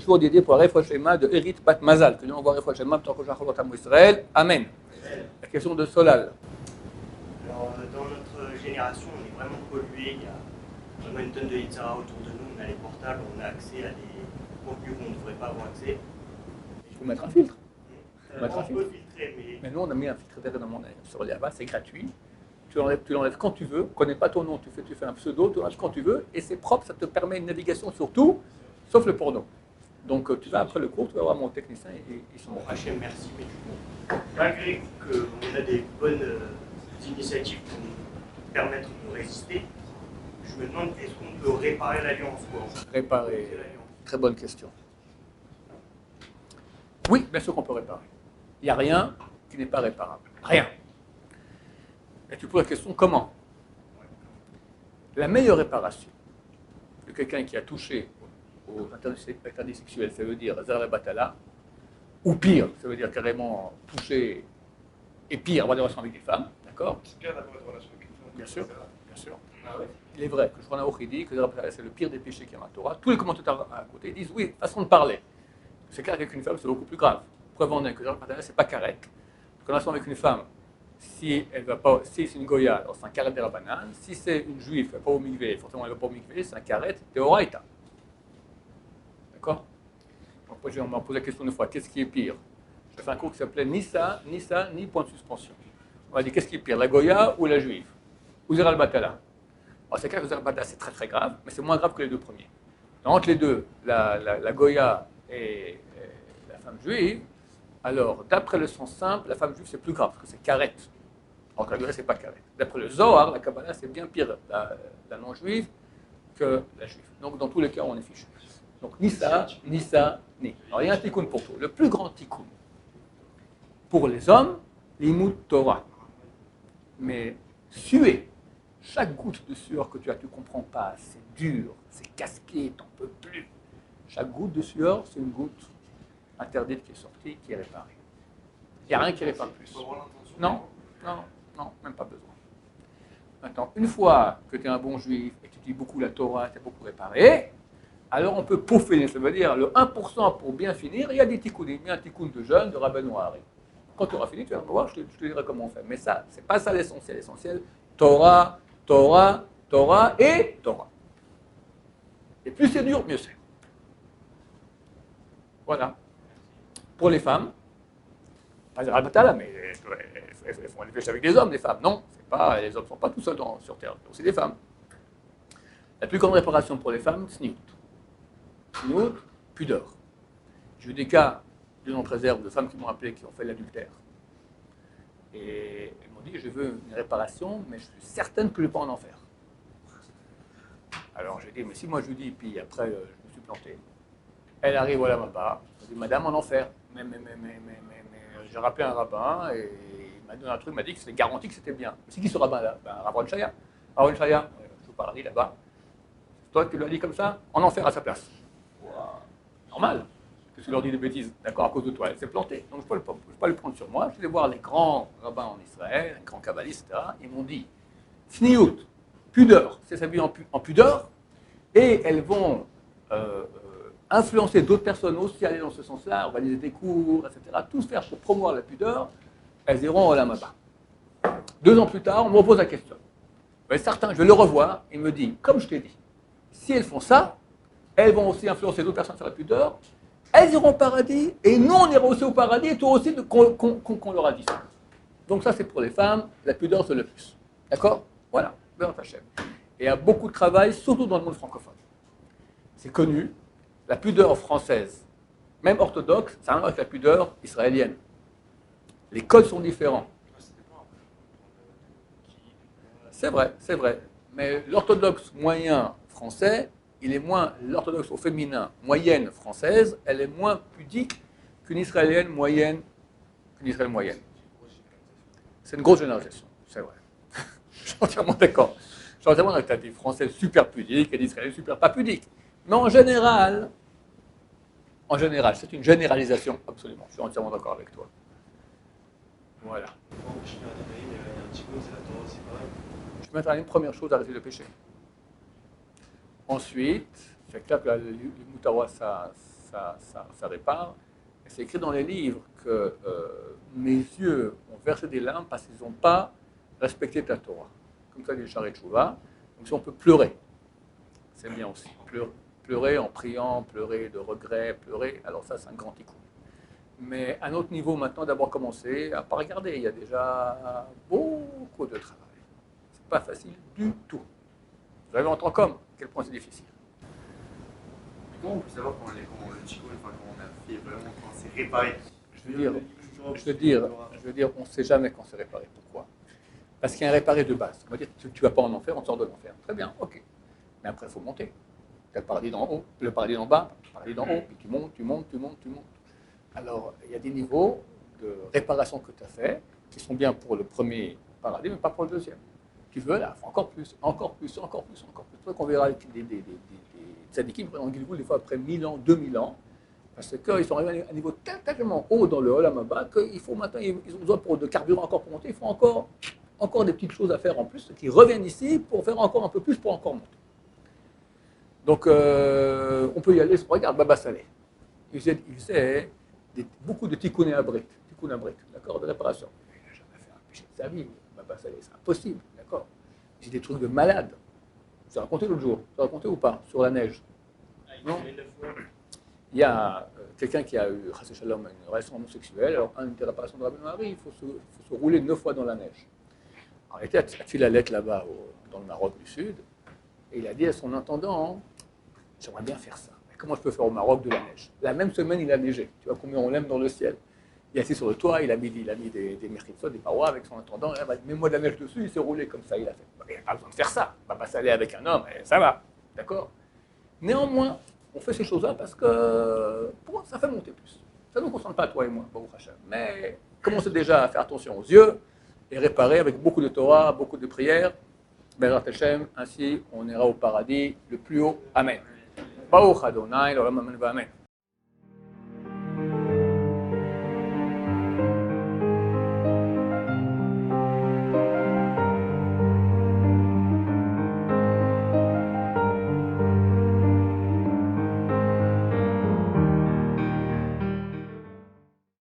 toujours dédié pour la Refoua Shema de Erit Bat Mazal, que nous envoie Refoua Shema, tant que Jachalot Amo Israël. Amen. La question de Solal. Alors, dans notre génération, on est vraiment pollué. Il y a vraiment une tonne de Yitzhara autour de nous. On a les portables, on a accès à des contenus qu'on ne devrait pas avoir accès. Il faut mettre un filtre. On peut filtrer, mais nous, on a mis un filtre d'air dans sur l'Yava, c'est gratuit. Tu l'enlèves quand tu veux. Tu ne connais pas ton nom, tu fais un pseudo, tu l'enlèves quand tu veux. Et c'est propre, ça te permet une navigation sur tout, sauf le porno. Donc, tu vas après le cours, tu vas voir mon technicien et ils sont bons. Hachem, merci. Mais du coup, malgré qu'on a des bonnes initiatives pour nous permettre de résister, je me demande, est-ce qu'on peut réparer l'alliance, quoi? Réparer, très bonne question. Oui, bien sûr qu'on peut réparer. Il n'y a rien qui n'est pas réparable. Rien. Et tu poses la question, comment? La meilleure réparation de quelqu'un qui a touché aux interdits sexuels, ça veut dire Zara Batala, ou pire, ça veut dire carrément toucher, et pire, avoir des relations avec des femmes, d'accord? C'est bien d'avoir des relations avec une femme. Bien sûr, bien sûr. Ah ouais. Il est vrai que Shulchan Aruch dit que Zara Batala, c'est le pire des péchés qu'il y a dans la Torah. Tous les commentateurs à côté disent, oui, façon de parler. C'est clair qu'avec une femme, c'est beaucoup plus grave. Preuve en est que Zara Batala, c'est pas carré. Quand on est avec une femme, si c'est une goya, alors c'est un karet de la banane. Si c'est une juive, elle ne va pas au mikvé, forcément elle ne va pas au mikvé, c'est un karet de oraita. D'accord? On m'a posé la question une fois, qu'est-ce qui est pire? J'ai fait un cours qui s'appelait ni ça, ni point de suspension. On m'a dit, qu'est-ce qui est pire, la goya ou la juive? Ou Zera al-Batala? Alors c'est clair que Zera al-Batala c'est très très grave, mais c'est moins grave que les deux premiers. Entre les deux, la goya et la femme juive, alors, d'après le sens simple, la femme juive, c'est plus grave, parce que c'est karet. Alors que la goya, c'est pas karet. D'après le Zohar, la Kabbalah, c'est bien pire, la non-juive, que la juive. Donc, dans tous les cas, on est fichu. Donc, ni ça, ni. Alors, il y a un tikkun pour tout. Le plus grand tikkun, pour les hommes, l'imout Torah. Mais suer, chaque goutte de sueur que tu as, tu ne comprends pas, c'est dur, c'est casqué, tu n'en peux plus. Chaque goutte de sueur, c'est une goutte interdite qui est sortie, qui est réparée. Il n'y a rien qui répare plus. Non, même pas besoin. Maintenant, une fois que tu es un bon juif et que tu dis beaucoup la Torah, tu as beaucoup réparé, alors on peut peaufiner, ça veut dire le 1% pour bien finir, il y a des tikkunim, il y a un tikkun de jeûne de Rabbeinu Hari. Quand tu auras fini, tu vas voir, je te dirai comment on fait. Mais ça, c'est pas ça l'essentiel. L'essentiel, Torah. Et plus c'est dur, mieux c'est. Voilà. Pour les femmes, pas les Rabatala, mais elles font les péchés avec des hommes, les femmes. Non, les hommes ne sont pas tout seuls sur Terre, c'est aussi des femmes. La plus grande réparation pour les femmes, sniout. Sniout, pudeur. J'ai eu des cas, Dieu en préserve, de femmes qui m'ont appelé, qui ont fait l'adultère. Et elles m'ont dit, je veux une réparation, mais je suis certaine que je ne vais pas en enfer. Alors j'ai dit, mais si moi je lui dis, puis après je me suis planté. Elle arrive voilà là-bas, je dis, madame en enfer. Mais j'ai rappelé un rabbin et il m'a donné un truc, il m'a dit que c'était garanti que c'était bien. Mais c'est qui ce rabbin-là? Aaron Shaya. Aaron Shaya, je vous parle là-bas. Toi, tu lui as dit comme ça, en enfer à sa place. Wow. Normal, que tu leur dis des bêtises, d'accord, à cause de toi, elle s'est plantée. Donc je ne peux pas le prendre sur moi. Je vais voir les grands rabbins en Israël, les grands kabbalistes, etc. Ils m'ont dit, sniout, pudeur, c'est s'habiller en pudeur, et elles vont influencer d'autres personnes aussi à aller dans ce sens-là, organiser des cours, etc. Tout faire pour promouvoir la pudeur, elles iront au Lamaba. 2 ans plus tard, on me repose la question. Mais certains, je vais le revoir, il me dit, comme je t'ai dit, si elles font ça, elles vont aussi influencer d'autres personnes sur la pudeur, elles iront au paradis, et nous on ira aussi au paradis, et toi aussi qu'on leur a dit ça. Donc ça c'est pour les femmes, la pudeur c'est le plus. D'accord? Voilà, bien Hachem. Et il y a beaucoup de travail, surtout dans le monde francophone. C'est connu, la pudeur française, même orthodoxe, ça n'a rien à voir avec la pudeur israélienne. Les codes sont différents. C'est vrai. Mais l'orthodoxe moyen français, l'orthodoxe au féminin moyenne française, elle est moins pudique qu'une israélienne moyenne. C'est une grosse généralisation, c'est vrai. Je suis entièrement d'accord. Je suis entièrement d'accord avec des Français super pudiques et des Israéliens super pas pudiques. Mais en général, c'est une généralisation, absolument. Je suis entièrement d'accord avec toi. Voilà. Je vais mettre une première chose, arrêter de pécher. Ensuite, c'est clair que le Moutawa, ça ça répare. Et c'est écrit dans les livres que mes yeux ont versé des larmes parce qu'ils n'ont pas respecté ta Torah. Comme ça, les Sharet Tchouva. Donc si on peut pleurer, c'est bien aussi. Pleurer en priant, pleurer de regret, pleurer, alors ça c'est un grand tikkun. Mais à notre niveau maintenant, d'abord commencer à ne pas regarder, il y a déjà beaucoup de travail. C'est pas facile du tout. Vous avez entendu comme, à quel point c'est difficile. Comment on peut savoir quand le tikkun, enfin quand on a fait vraiment, quand c'est réparé? Je veux dire, on ne sait jamais quand c'est réparé. Pourquoi? Parce qu'il y a un réparé de base. On va dire, tu ne vas pas en enfer, on sort de l'enfer. Très bien, ok. Mais après, il faut monter. Tu as le paradis d'en haut, le paradis d'en bas, le paradis d'en haut, puis tu montes. Alors, il y a des niveaux de réparation que tu as fait qui sont bien pour le premier paradis, mais pas pour le deuxième. Tu veux, là, encore plus. C'est vrai qu'on verra des tzadikim en Gilgoul, des fois après 1000 ans, 2000 ans, parce qu'ils sont arrivés à un niveau tellement haut dans le Olam Haba qu'il faut maintenant, ils ont besoin de carburant encore pour monter, il faut encore des petites choses à faire en plus, qui reviennent ici pour faire encore un peu plus, pour encore monter. Donc, on peut y aller, regarde, Baba Saleh. Il faisait beaucoup de tikkun abrit, d'accord, de réparation. Il n'a jamais fait un péché de sa vie, Baba Saleh, c'est impossible, d'accord. J'ai des trucs de malade. Je vous ai raconté l'autre jour, je vous ai raconté ou pas, sur la neige? Non. Il y a quelqu'un qui a eu, Chas Shalom, une relation homosexuelle. Alors, une des réparations de Rabbi Marie, il faut se rouler 9 fois dans la neige. Alors, il était à Tfilalet là-bas, dans le Maroc du Sud, et il a dit à son intendant, j'aimerais bien faire ça. Mais comment je peux faire au Maroc de la neige? La même semaine, il a neigé. Tu vois combien on l'aime dans le ciel. Il est assis sur le toit, il a mis des merkitsot, des parois avec son intendant, et là, mets-moi de la neige dessus, il s'est roulé comme ça, il a fait. Il n'y a pas besoin de faire ça. On va pas s'aller avec un homme, et ça va. D'accord? Néanmoins, on fait ces choses-là parce que ça fait monter plus. Ça ne nous concerne pas, toi et moi, Baruch Hashem. Mais commencez déjà à faire attention aux yeux et réparer avec beaucoup de Torah, beaucoup de prières. Bezrat Hashem, ainsi on ira au paradis le plus haut. Amen. Baruch Adonai, l'olam amen, amen.